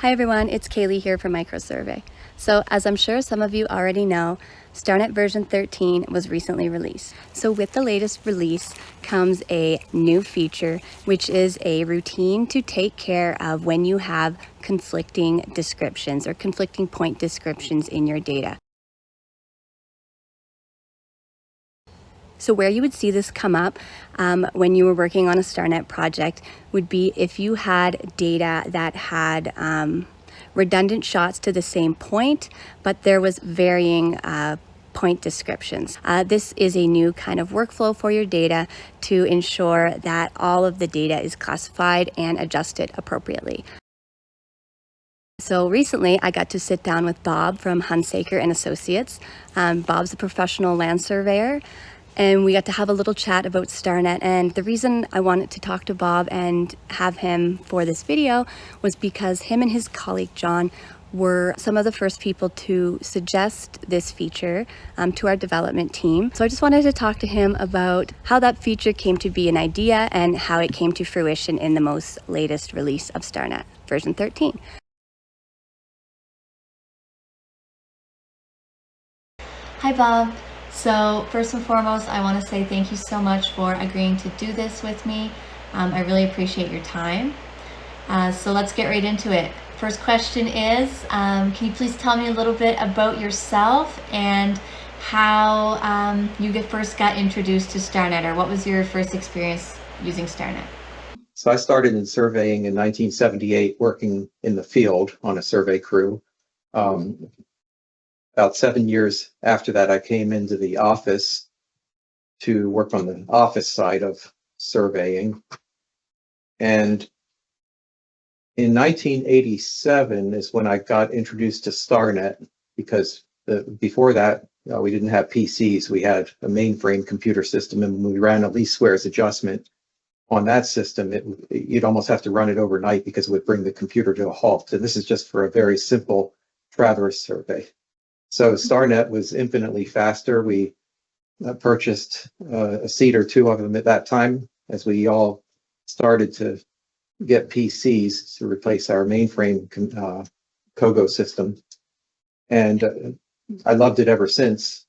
Hi everyone, it's Kaylee here from Microsurvey. So as I'm sure some of you already know, Starnet version 13 was recently released. So with the latest release comes a new feature, which is a routine to take care of when you have conflicting descriptions or conflicting point descriptions in your data. So where you would see this come up when you were working on a Starnet project would be if you had data that had redundant shots to the same point, but there was varying point descriptions. This is a new kind of workflow for your data to ensure that all of the data is classified and adjusted appropriately. So recently I got to sit down with Bob from Hunsaker and Associates. Bob's a professional land surveyor, and we got to have a little chat about Starnet. And the reason I wanted to talk to Bob and have him for this video was because him and his colleague John were some of the first people to suggest this feature to our development team. So I just wanted to talk to him about how that feature came to be an idea and how it came to fruition in the most latest release of Starnet, version 13. Hi Bob. So first and foremost, I want to say thank you so much for agreeing to do this with me. I really appreciate your time. So let's get right into it. First question is, can you please tell me a little bit about yourself and how you first got introduced to Starnet, or what was your first experience using Starnet? So I started in surveying in 1978, working in the field on a survey crew. About 7 years after that, I came into the office to work on the office side of surveying. And in 1987 is when I got introduced to Starnet, because before that, we didn't have PCs. We had a mainframe computer system, and when we ran a least squares adjustment on that system, you'd almost have to run it overnight because it would bring the computer to a halt. And this is just for a very simple traverse survey. So Starnet was infinitely faster. We purchased a seat or two of them at that time as we all started to get PCs to replace our mainframe Kogo system. And I loved it ever since.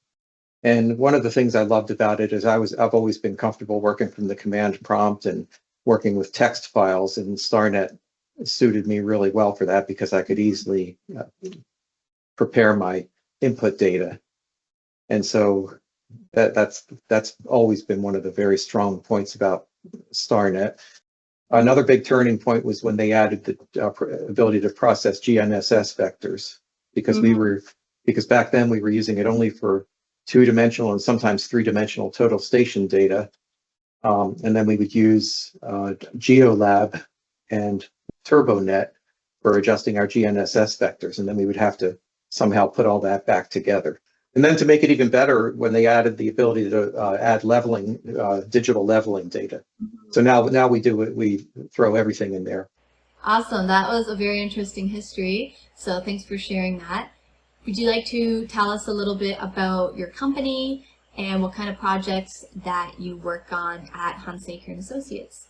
And one of the things I loved about it is I've always been comfortable working from the command prompt and working with text files, and Starnet suited me really well for that because I could easily prepare my input data. And so that's always been one of the very strong points about Starnet. Another big turning point was when they added the ability to process GNSS vectors, because because back then we were using it only for 2-dimensional and sometimes 3-dimensional total station data. And then we would use GeoLab and TurboNet for adjusting our GNSS vectors. And then we would have to somehow put all that back together. And then to make it even better, when they added the ability to add leveling, digital leveling data. So now we throw everything in there. Awesome. That was a very interesting history. So thanks for sharing that. Would you like to tell us a little bit about your company and what kind of projects that you work on at Hunsaker and Associates?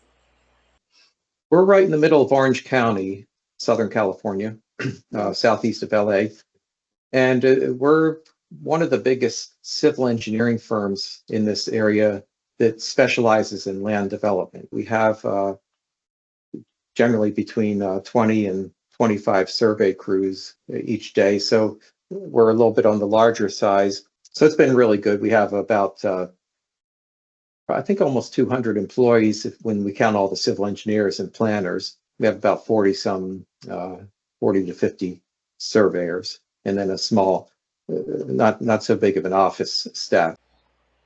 We're right in the middle of Orange County, Southern California, southeast of LA. And we're one of the biggest civil engineering firms in this area that specializes in land development. We have generally between 20 and 25 survey crews each day. So we're a little bit on the larger size. So it's been really good. We have about, I think, almost 200 employees when we count all the civil engineers and planners. We have about 40 to 50 surveyors, and then a small, not so big of an office staff.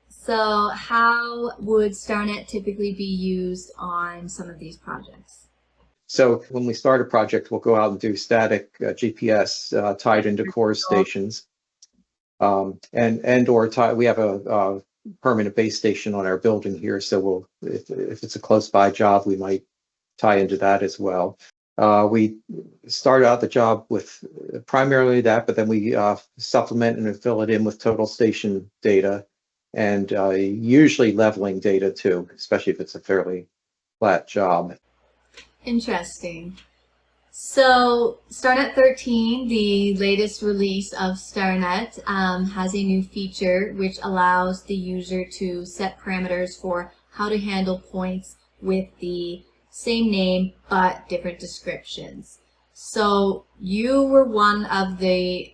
So how would Starnet typically be used on some of these projects? So when we start a project, we'll go out and do static GPS tied into core stations, we have a permanent base station on our building here. So if it's a close by job, we might tie into that as well. We start out the job with primarily that, but then we supplement and fill it in with total station data, and usually leveling data too, especially if it's a fairly flat job. Interesting. So Starnet 13, the latest release of Starnet, has a new feature which allows the user to set parameters for how to handle points with the same name but different descriptions. So you were one of the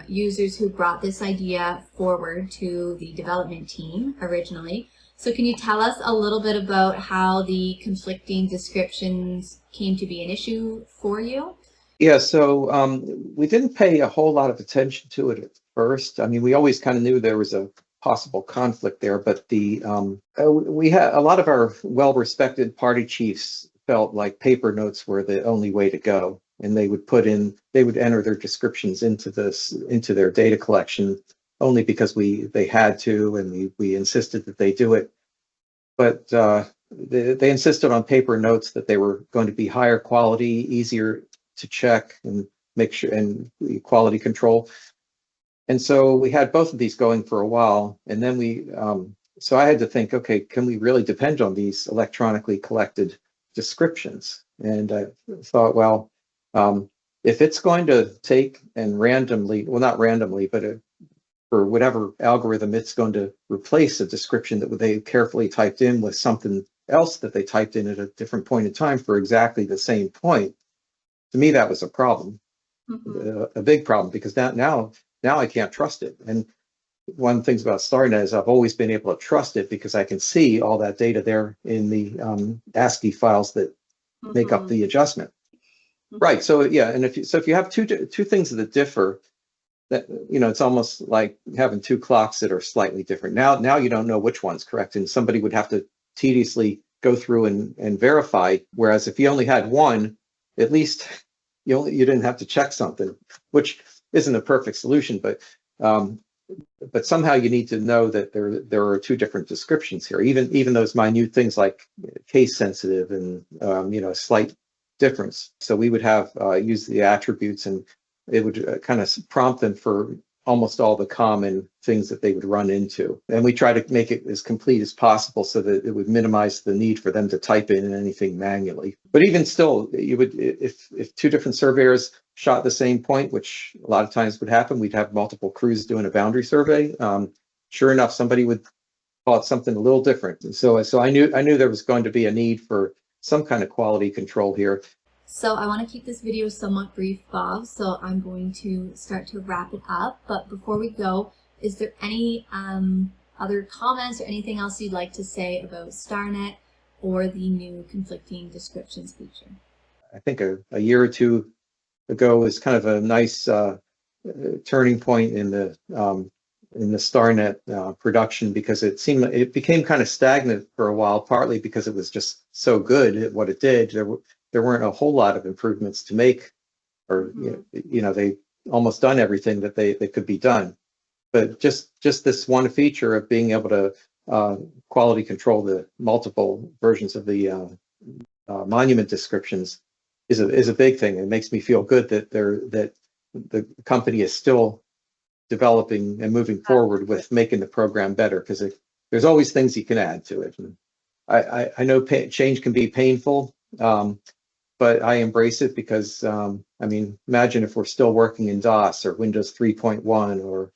users who brought this idea forward to the development team originally. So can you tell us a little bit about how the conflicting descriptions came to be an issue for you? Yeah, so we didn't pay a whole lot of attention to it at first. I mean, we always kind of knew there was a possible conflict there, but we had a lot of our well-respected party chiefs felt like paper notes were the only way to go, and they would enter their descriptions into their data collection only because they had to, and we insisted that they do it. But they insisted on paper notes that they were going to be higher quality, easier to check and make sure, and quality control. And so we had both of these going for a while, and then so I had to think, okay, can we really depend on these electronically collected descriptions? And I thought, well, if it's going to take and randomly, well, not randomly, but for whatever algorithm, it's going to replace a description that they carefully typed in with something else that they typed in at a different point in time for exactly the same point. To me, that was a problem, a big problem, because now I can't trust it. And one of the things about Starnet is I've always been able to trust it because I can see all that data there in the ASCII files that make up the adjustment. Right. So yeah, and if you have two things that differ, that it's almost like having two clocks that are slightly different. Now you don't know which one's correct, and somebody would have to tediously go through and verify. Whereas if you only had one, at least you didn't have to check something, which isn't a perfect solution, but somehow you need to know that there are two different descriptions here, even those minute things like case sensitive and slight difference. So we would have use the attributes, and it would kind of prompt them for almost all the common things that they would run into. And we try to make it as complete as possible so that it would minimize the need for them to type in anything manually. But even still, you would, if two different surveyors shot the same point, which a lot of times would happen, we'd have multiple crews doing a boundary survey. Sure enough, somebody would call it something a little different. And so I knew there was going to be a need for some kind of quality control here. So I want to keep this video somewhat brief, Bob, so I'm going to start to wrap it up. But before we go, is there any other comments or anything else you'd like to say about Starnet or the new conflicting descriptions feature? I think a year or two ago was kind of a nice turning point in the Starnet production, because it became kind of stagnant for a while, partly because it was just so good at what it did. There weren't a whole lot of improvements to make, or they almost done everything that they could be done. But just this one feature of being able to quality control the multiple versions of the monument descriptions is a big thing. It makes me feel good that the company is still developing and moving forward with making the program better, because there's always things you can add to it. And I know change can be painful. But I embrace it because, imagine if we're still working in DOS or Windows 3.1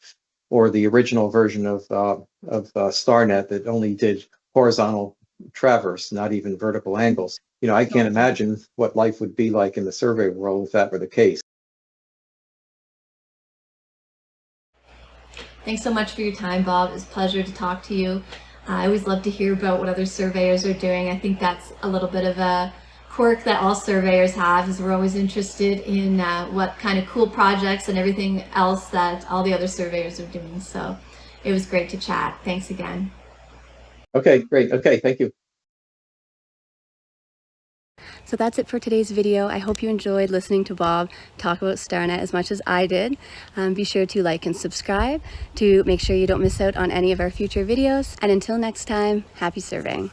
or the original version of Starnet that only did horizontal traverse, not even vertical angles. I can't imagine what life would be like in the survey world if that were the case. Thanks so much for your time, Bob. It was a pleasure to talk to you. I always love to hear about what other surveyors are doing. I think that's a little bit of a quirk that all surveyors have, is we're always interested in what kind of cool projects and everything else that all the other surveyors are doing. So it was great to chat. Thanks again. Okay, great. Okay, thank you. So that's it for today's video. I hope you enjoyed listening to Bob talk about Starnet as much as I did. Be sure to like and subscribe to make sure you don't miss out on any of our future videos. And until next time, happy surveying.